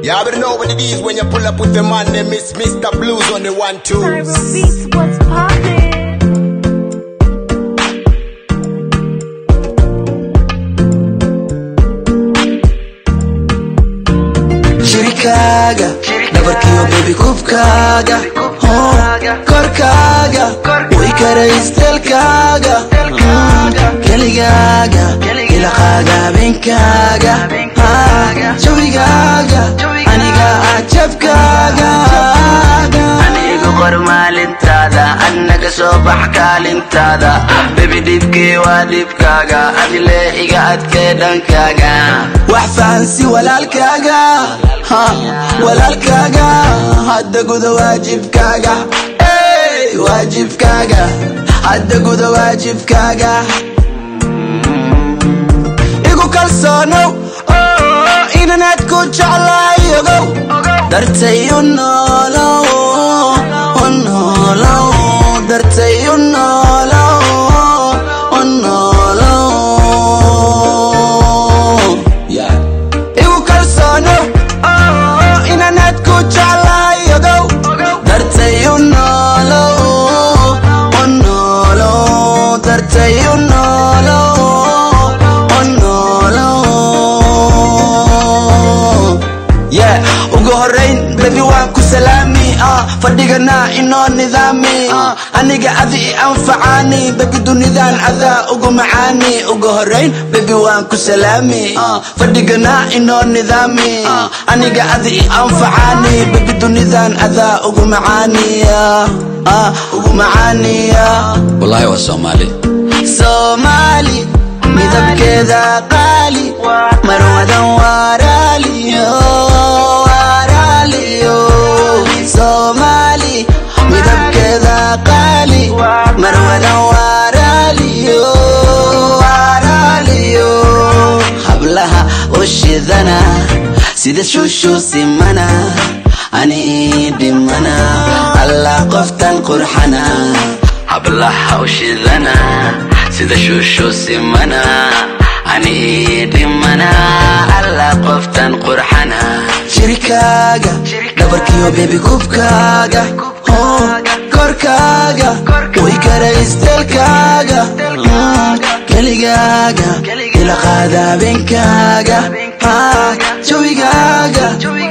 You already know what it is when you pull up with the man, they miss Mr. Blues on the 1-2. Tyro Beats, what's poppin'? Shirikaga, dabarkiyo baby kubkaga, korkaga, way kara istelkaga, keligaga, ilaqaga habeenkaga, jawigaga, aniga ajabkaga. Aniga qor maalintaada, annaga soo bax kaalintaada, baby dhibkii waa dhibkaaga, adile iga adkee dhankaaga. Wax fahansi walaalkaaga, walaalkaaga, hadda guda waajibkaaga, waajibkaaga, hadda guda waajibkaaga. Igu kalsoonow inaad ku jeclahay ogow, dartay u noolow, dartay u noolow, igu kalsoonow inaad ku jeclahay ogow, dartay u noolow, dartay u noolow. Ugu horeyn baby waan ku salaami, fadhigana inoo nidaami, aniga adi anfacaani, baby dunidan adaa ugu macaani. Ugu horeyn baby waan ku salaami, fadhigana inoo nidaami, aniga adi anfacaani, baby dunidan adaa ugu macaani, ugu macaani. Wallahi waa Somali midabkeeda qaali, marwadan waraaliyo, Somali midabkeeda qaali, marwadan waraaliyo, hablaha u shidana sida shushu simana, ani dhimana allah qoftan qurxana. Hablaha u shidana sida shushu simana, ani dhimana allah qoftan qurxana. Shirikaga, dabarkiyo baby kubkaga, korkaga, way kara istelkaga, keligaga, ilaqaada habeenkaga, jawigaga,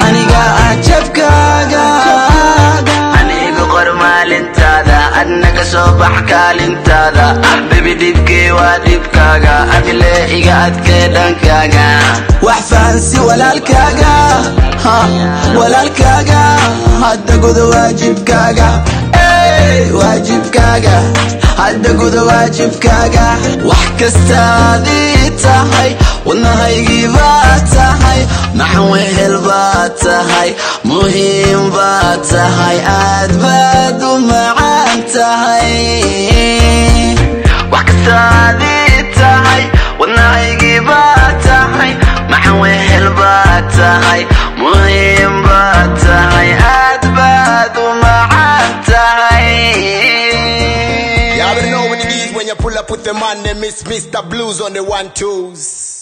aniga ajabkaga. Aniga qor maalintaada, annaga soo bax kaalintaada, baby dhibkii waa dhibkaaga, adile iga adkee dhankaaga. Wax fahansi walaalkaaga, walaalkaaga, hadda guda waajibkaaga, waajibkaaga, hadda guda waajibkaaga. Wax kastaadii tahay, wadnahaygii baa tahay, maxan wehel baa tahay, muhiim baa tahay, aad baad u macaan tahay. Wax kastaadii tahay, wadnahaygii baa tahay, maxan wehel baa tahay, muhiim baa tahay, aad baad u macaan tahay. You already know what it is when you pull up with the man, they miss Mr. Blues on the 1-2s.